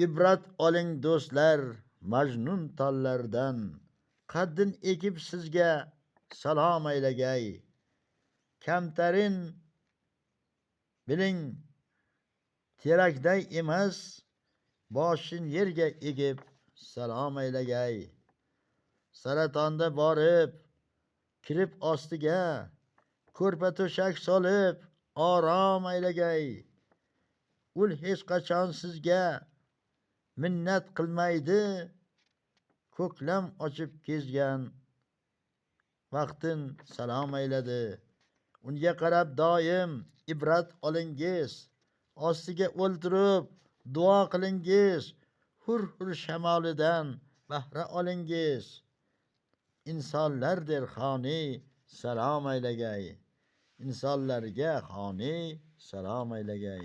Ibrat oling do'stlar majnun tollardan, qaddin ekib sizga salom aylagay. Kamtarin biling terakday emas, boshin yerga egib salom aylagay. Saratonda borib kirib ostiga, ko'rpa to'shak solib orom aylagay. Ul hech qachon sizga minnat qilmaydi, ko'klam ochib kezgan vaqtin salom ayladi. Unga qarab doim ibrat olingiz, ostiga o'ltirib duo qilingiz, hur hur shamolidan bahra olingiz. Insonlardir xoni salom aylagay, insonlarga xoni salom aylagay.